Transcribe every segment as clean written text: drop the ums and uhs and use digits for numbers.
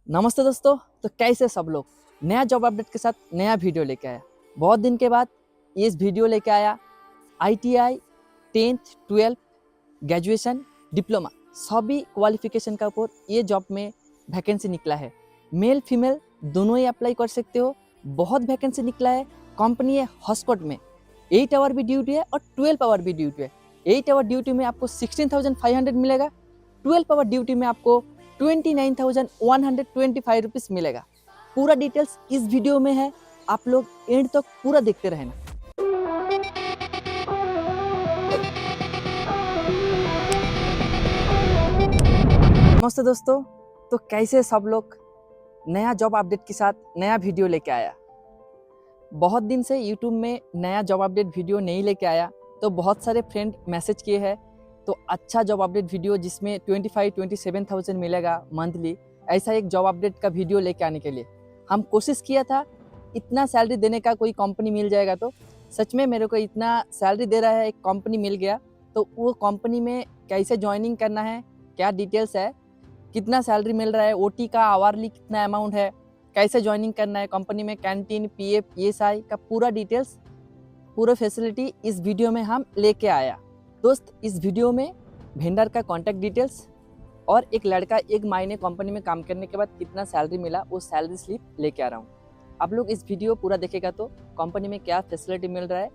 नमस्ते दोस्तों। तो कैसे सब लोग। नया जॉब अपडेट के साथ नया वीडियो लेके आया। बहुत दिन के बाद इस वीडियो लेके आया। ITI 10th 12th graduation diploma सभी क्वालिफिकेशन का ऊपर ये जॉब में वैकेंसी निकला है। मेल फीमेल दोनों ही अप्लाई कर सकते हो। बहुत वैकेंसी निकला है। कंपनी है हॉटस्पॉट में 8 आवर भी ड्यूटी है और 12 आवर भी ड्यूटी है। 8 आवर ड्यूटी में आपको 16,500 मिलेगा। 12 आवर ड्यूटी में आपको 29,125 रुपीज़ मिलेगा। पूरा डिटेल्स इस वीडियो में है, आप लोग एंड तक पूरा देखते रहना। नमस्ते दोस्तों। तो कैसे सब लोग। नया जॉब अपडेट के साथ नया वीडियो लेके आया। बहुत दिन से यूट्यूब में नया जॉब अपडेट वीडियो नहीं लेके आया, तो बहुत सारे फ्रेंड मैसेज किए हैं तो अच्छा जॉब अपडेट वीडियो जिसमें 25-27,000 मिलेगा मंथली, ऐसा एक जॉब अपडेट का वीडियो लेके आने के लिए हम कोशिश किया था। इतना सैलरी देने का कोई कंपनी मिल जाएगा, तो सच में मेरे को इतना सैलरी दे रहा है एक कंपनी मिल गया। तो वो कंपनी में कैसे ज्वाइनिंग करना है, क्या डिटेल्स है, कितना सैलरी मिल रहा है, ओटी का आवर्ली कितना अमाउंट है, कैसे ज्वाइनिंग करना है कंपनी में, कैंटीन पीएफ ईएसआई का पूरा डिटेल्स, पूरा फैसिलिटी इस वीडियो में हम लेके आया। दोस्त, इस वीडियो में वेंडर का कॉन्टैक्ट डिटेल्स और एक लड़का एक महीने कंपनी में काम करने के बाद कितना सैलरी मिला वो सैलरी स्लिप लेके आ रहा हूँ। आप लोग इस वीडियो पूरा देखेगा तो कंपनी में क्या फैसिलिटी मिल रहा है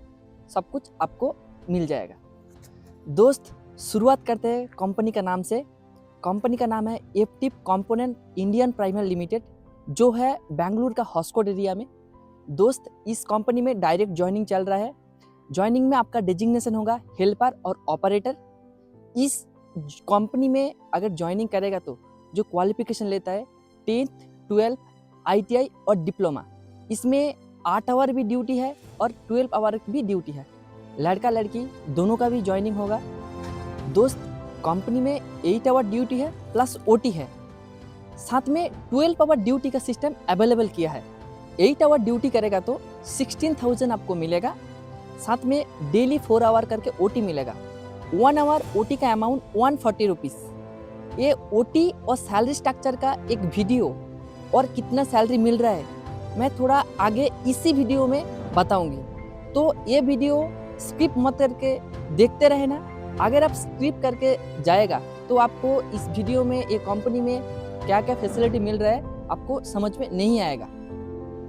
सब कुछ आपको मिल जाएगा। दोस्त, शुरुआत करते हैं कंपनी का नाम से। कंपनी का नाम है एफटिप कंपोनेंट इंडियन प्राइवेट लिमिटेड, जो है बेंगलुरु का हॉटस्पॉट एरिया में। दोस्त, इस कंपनी में डायरेक्ट ज्वाइनिंग चल रहा है। ज्वाइनिंग में आपका डेजिग्नेशन होगा हेल्पर और ऑपरेटर। इस कंपनी में अगर ज्वाइनिंग करेगा तो जो क्वालिफिकेशन लेता है 10th 12th आईटीआई और डिप्लोमा, इसमें 8 आवर भी ड्यूटी है और 12 आवर भी ड्यूटी है। लड़का लड़की दोनों का भी ज्वाइनिंग होगा। दोस्त, कंपनी में 8 आवर ड्यूटी है प्लस ओटी है, साथ में 12 आवर ड्यूटी का सिस्टम अवेलेबल किया है। 8 आवर ड्यूटी करेगा तो 16,000 आपको मिलेगा, साथ में डेली 4 आवर करके ओटी मिलेगा। 1 आवर ओटी का अमाउंट 140 रुपीज़। ये ओटी और सैलरी स्ट्रक्चर का एक वीडियो और कितना सैलरी मिल रहा है मैं थोड़ा आगे इसी वीडियो में बताऊंगी, तो ये वीडियो स्किप मत करके देखते रहना। अगर आप स्किप करके जाएगा तो आपको इस वीडियो में ये कंपनी में क्या क्या फैसिलिटी मिल रहा है आपको समझ में नहीं आएगा।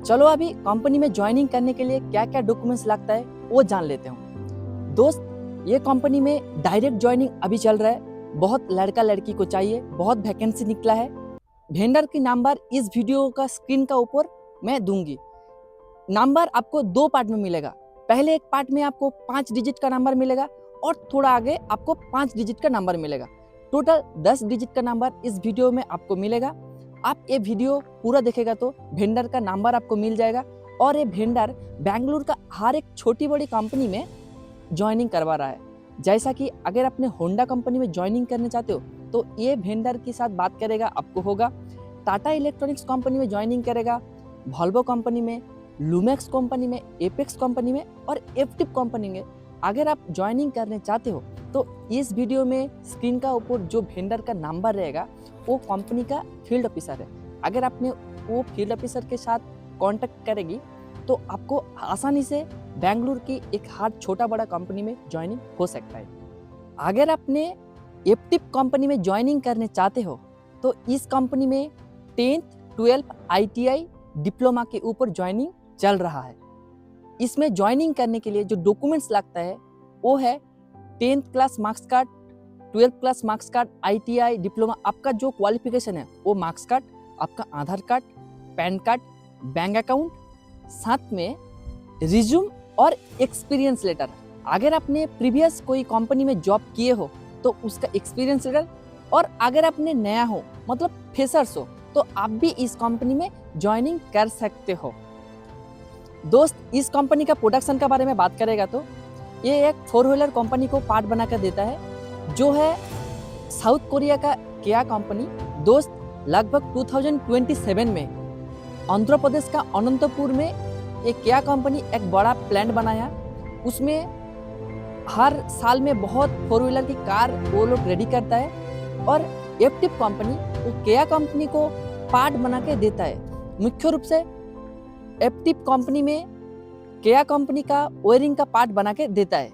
चलो अभी कंपनी में ज्वाइनिंग करने के लिए क्या क्या डॉक्यूमेंट्स लगता है वो जान लेते हैं। दोस्त, ये कंपनी में डायरेक्ट ज्वाइनिंग अभी चल रहा है। बहुत लड़का लड़की को चाहिए, बहुत वैकेंसी निकला है। वेंडर की नंबर इस वीडियो का स्क्रीन का ऊपर मैं दूंगी। नंबर आपको 2 पार्ट में मिलेगा। पहले एक पार्ट में आपको 5 डिजिट का नंबर मिलेगा और थोड़ा आगे आपको 5 डिजिट का नंबर मिलेगा। टोटल 10 डिजिट का नंबर इस वीडियो में आपको मिलेगा। आप ये वीडियो पूरा देखेगा तो वेंडर का नंबर आपको मिल जाएगा। और ये वेंडर बेंगलुरु का हर एक छोटी बड़ी कंपनी में ज्वाइनिंग करवा रहा है। जैसा कि अगर अपने होंडा कंपनी में ज्वाइनिंग करना चाहते हो तो ये वेंडर के साथ बात करेगा आपको होगा। टाटा इलेक्ट्रॉनिक्स कंपनी में ज्वाइनिंग करेगा, वॉल्वो कंपनी में, लूमेक्स कंपनी में, एपेक्स कंपनी में और एफटिप कंपनी में अगर आप ज्वाइनिंग करने चाहते हो तो इस वीडियो में स्क्रीन का ऊपर जो वेंडर का नंबर रहेगा वो कंपनी का फील्ड ऑफिसर है। अगर आपने वो फील्ड ऑफिसर के साथ कांटेक्ट करेगी तो आपको आसानी से बेंगलुरु की एक हर छोटा बड़ा कंपनी में ज्वाइनिंग हो सकता है। अगर आपने एफटिप कंपनी में ज्वाइनिंग करने चाहते हो तो इस कंपनी में 10th 12th आईटीआई डिप्लोमा के ऊपर ज्वाइनिंग चल रहा है। इसमें ज्वाइनिंग करने के लिए जो डॉक्यूमेंट्स लगता है वो है 10th class marks card, 12th class marks card, ITI diploma, आपका जो क्वालिफिकेशन है वो मार्क्स कार्ड, आपका Aadhaar card, PAN card, bank account, साथ में रिज्यूम और एक्सपीरियंस लेटर। अगर आपने प्रीवियस कोई कंपनी में जॉब किए हो तो उसका एक्सपीरियंस लेटर, और अगर आपने नया हो मतलब फ्रेशर्स हो तो आप भी इस कंपनी में ज्वाइनिंग कर सकते हो। दोस्त, इस कंपनी का प्रोडक्शन के बारे में बात करेगा तो ये एक 4 व्हीलर कंपनी को पार्ट बनाकर देता है, जो है साउथ कोरिया का किया कंपनी। दोस्त, लगभग 2027 में आंध्र प्रदेश का अनंतपुर में एक किया कंपनी एक बड़ा प्लांट बनाया। उसमें हर साल में बहुत 4 व्हीलर की कार वो लोग रेडी करता है। और एफटिप कंपनी वो किया कंपनी को पार्ट बना के देता है। मुख्य रूप से एप्टिप कंपनी में केया कंपनी का वायरिंग का पार्ट बना के देता है।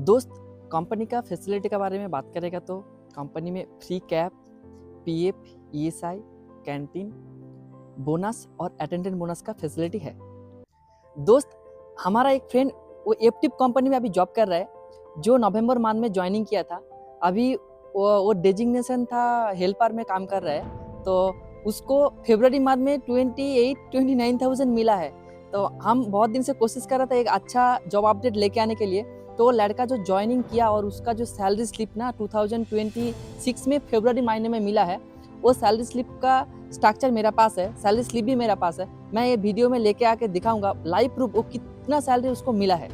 दोस्त, कंपनी का फैसिलिटी के बारे में बात करेगा तो कंपनी में free cab, PF, ESI, canteen, bonus और अटेंडेंट बोनस का फैसिलिटी है। दोस्त, हमारा एक फ्रेंड वो एप्टिप कंपनी में अभी जॉब कर रहा है, जो नवंबर मंथ में ज्वाइनिंग किया था। अभी वो डेजिग्नेशन था हेल्पर में काम कर रहा है, तो उसको फरवरी मंथ में 29,000 मिला है। तो हम बहुत दिन से कोशिश कर रहे थे एक अच्छा जॉब अपडेट लेके आने के लिए। तो वो लड़का जो ज्वाइनिंग किया और उसका जो सैलरी स्लिप ना 2026 में फरवरी महीने में मिला है, वो सैलरी स्लिप का स्ट्रक्चर मेरा पास है, सैलरी स्लिप भी मेरा पास है। मैं ये वीडियो में लेके आके दिखाऊंगा लाइव प्रूफ वो कितना सैलरी उसको मिला है।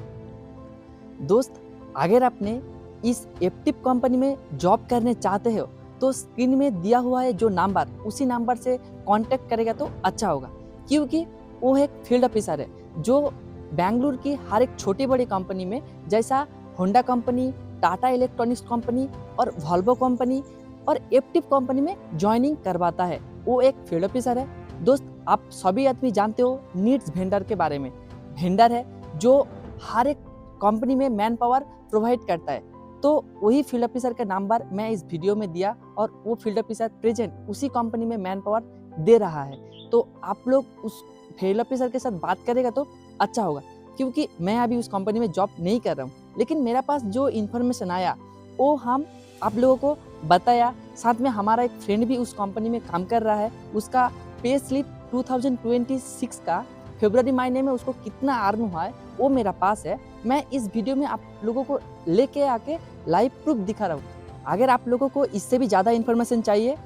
दोस्त, अगर आपने इस एप्टिप कंपनी में जॉब करने चाहते हो तो स्क्रीन में दिया हुआ है जो नंबर, उसी नंबर से कांटेक्ट करेगा तो अच्छा होगा, क्योंकि वो एक फील्ड ऑफिसर है जो बेंगलुरु की हर एक छोटी बड़ी कंपनी में, जैसा Honda company, Tata electronics company और वॉल्वो कंपनी और एप्टिप कंपनी में ज्वाइनिंग करवाता है। वो एक फील्ड ऑफिसर है। दोस्त, आप सभी आदमी जानते हो नीड्स वेंडर के बारे में। वेंडर है जो हर एक कंपनी में मैन पावर प्रोवाइड करता है। तो वही फील्ड ऑफिसर का नंबर मैं इस वीडियो में दिया और वो फील्ड ऑफिसर प्रेजेंट उसी कंपनी में मैन पावर दे रहा है। तो आप लोग उस फील्ड ऑफिसर के साथ बात करेगा तो अच्छा होगा, क्योंकि मैं अभी उस कंपनी में जॉब नहीं कर रहा हूँ, लेकिन मेरा पास जो इन्फॉर्मेशन आया वो हम आप लोगों को बताया। साथ में हमारा एक फ्रेंड भी उस कंपनी में काम कर रहा है, उसका पे स्लिप 2026 का फरवरी महीने में उसको कितना अर्न हुआ है वो मेरा पास है। मैं इस वीडियो में आप लोगों को लेके आके लाइव प्रूफ दिखा रहा हूँ। अगर आप लोगों को इससे भी ज़्यादा इन्फॉर्मेशन चाहिए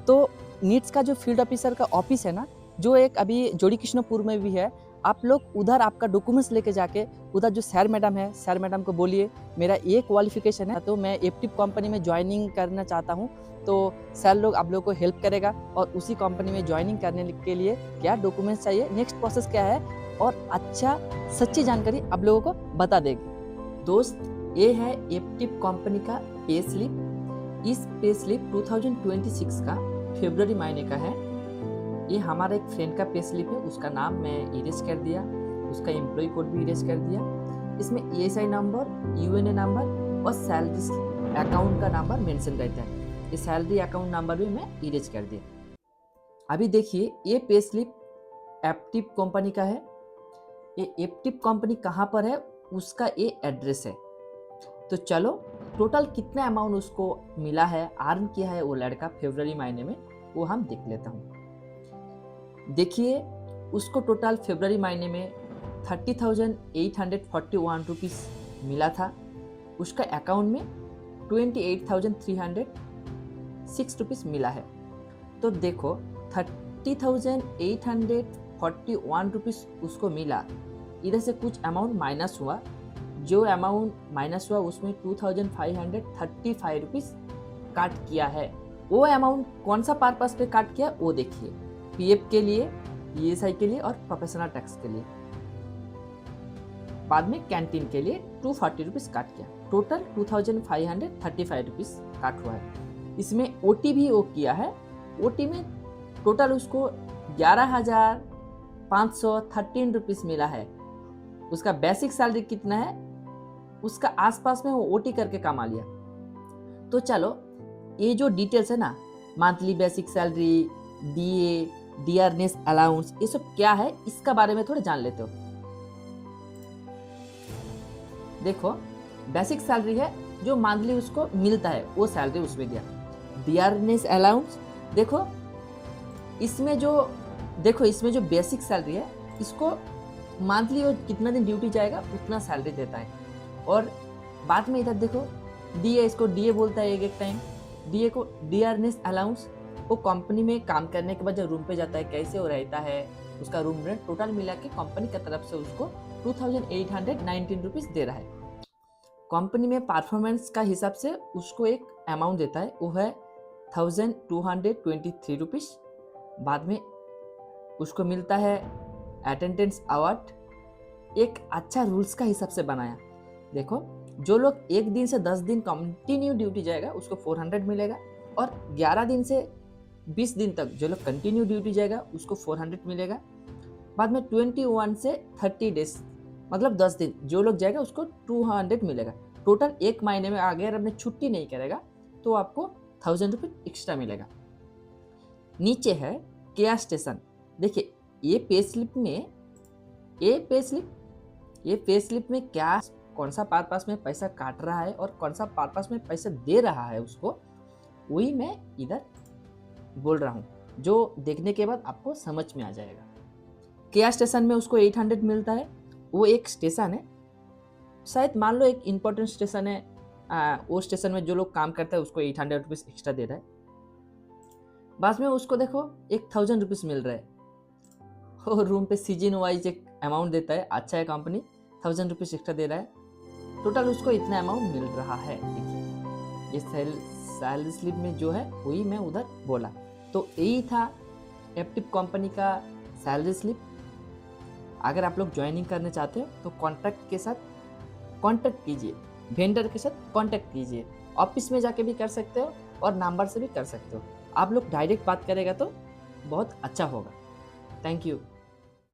तो नीड्स का जो फील्ड ऑफिसर का ऑफिस है ना, जो एक अभी जोड़ी कृष्णपुर में भी है, आप लोग उधर आपका डॉक्यूमेंट्स लेके जाके उधर जो सर मैडम है, सर मैडम को बोलिए मेरा ये क्वालिफिकेशन है, तो मैं एप्टिप कंपनी में ज्वाइनिंग करना चाहता हूँ। तो सर लोग आप लोगों को हेल्प करेगा और उसी कंपनी में ज्वाइनिंग करने के लिए क्या डॉक्यूमेंट्स चाहिए, नेक्स्ट प्रोसेस क्या है, और अच्छा सच्ची जानकारी आप लोगों को बता देगी। दोस्त, ये है एप्टिप कंपनी का पे स्लिप। इस पे स्लिप 2026 का फरवरी महीने का है। ये हमारा एक फ्रेंड का पे स्लिप है, उसका नाम मैं इरेज कर दिया, उसका एम्प्लॉय कोड भी इरेज कर दिया। इसमें ईएसआई नंबर, यूएनए नंबर और सैलरी अकाउंट का नंबर मेंशन रहता है। ये सैलरी अकाउंट नंबर भी मैं इरेज कर दिया। अभी देखिए, ये पे स्लिप एप्टिप कंपनी का है। ये एप्टिप कंपनी कहाँ पर है उसका ये एड्रेस है। तो चलो टोटल कितना अमाउंट उसको मिला है, अर्न किया है वो लड़का फरवरी महीने में, वो हम देख लेता हूँ। देखिए, उसको टोटल फरवरी महीने में 30,841 रुपीज़ मिला था। उसका अकाउंट में 28,306 रुपीज़ मिला है। तो देखो 30,841 रुपीज़ उसको मिला, इधर से कुछ अमाउंट माइनस हुआ। जो अमाउंट माइनस हुआ उसमें 2,535 रुपीज़ काट किया है। वो अमाउंट कौन सा पर्पस पे काट किया वो देखिए, पीएफ के लिए, ईएसआई के लिए और प्रोफेशनल टैक्स के लिए। बाद में कैंटीन के लिए 240 रुपीज़ काट किया। टोटल 2,535 रुपीज़ काट हुआ है। इसमें ओटी भी वो किया है। ओटी में टोटल उसको 11,513 रुपीज़ मिला है। उसका बेसिक सैलरी कितना है उसका आसपास में वो ओटी करके कमा लिया। तो चलो ये जो डिटेल्स है ना, monthly basic salary, DA, dearness allowance, ये सब क्या है इसका बारे में थोड़ा जान लेते हो। देखो, बेसिक सैलरी है जो मंथली उसको मिलता है, वो सैलरी उसमें दिया। डियरनेस अलाउंस, देखो इसमें जो बेसिक सैलरी है, इसको मंथली वो कितना दिन ड्यूटी जाएगा उतना सैलरी देता है। और बाद में इधर देखो डीए, इसको डीए बोलता है एक टाइम। डीए को डियरनेस अलाउंस, वो कंपनी में काम करने के बाद जब रूम पे जाता है कैसे वो रहता है, उसका रूम रेंट टोटल मिला के कंपनी की तरफ से उसको 2,819 रुपीज़ दे रहा है। कंपनी में परफॉर्मेंस का हिसाब से उसको एक अमाउंट देता है, वो है 1,223 रुपीज़। बाद में उसको मिलता है अटेंडेंस अवार्ड। एक अच्छा रूल्स का हिसाब से बनाया। देखो, जो लोग एक दिन से 10 दिन कंटिन्यू ड्यूटी जाएगा उसको 400 मिलेगा, और 11 दिन से 20 दिन तक जो लोग कंटिन्यू ड्यूटी जाएगा उसको 400 मिलेगा। बाद में 21 से 30 डेज मतलब 10 दिन जो लोग जाएगा उसको 200 मिलेगा। टोटल एक महीने में अगर आपने छुट्टी नहीं करेगा तो आपको 1000 रुपये एक्स्ट्रा मिलेगा। नीचे है केया स्टेशन। देखिए ये पे स्लिप में क्या कौन सा पर्पस में पैसा काट रहा है और कौन सा पर्पस में पैसा दे रहा है उसको, वही मैं इधर बोल रहा हूँ, जो देखने के बाद आपको समझ में आ जाएगा। केया स्टेशन में उसको 800 मिलता है। वो एक स्टेशन है, शायद मान लो एक इम्पोर्टेंट स्टेशन है, वो स्टेशन में जो लोग काम करते हैं उसको 800 रुपीज़ एक्स्ट्रा दे रहा है। बाद में उसको देखो 1000 रुपीज़ मिल रहा है और रूम पे सीजन वाइज एक अमाउंट देता है। अच्छा है, कंपनी 1000 रुपीज़ एक्स्ट्रा दे रहा है, टोटल उसको इतना अमाउंट मिल रहा है। देखिए ये सैलरी स्लिप में जो है वही मैं उधर बोला। तो यही था एप्टिव कंपनी का सैलरी स्लिप। अगर आप लोग ज्वाइनिंग करना चाहते हो तो कॉन्ट्रैक्ट के साथ कॉन्टैक्ट कीजिए, वेंडर के साथ कॉन्टैक्ट कीजिए। ऑफिस में जाके भी कर सकते हो और नंबर से भी कर सकते हो। आप लोग डायरेक्ट बात करेगा तो बहुत अच्छा होगा। Thank you.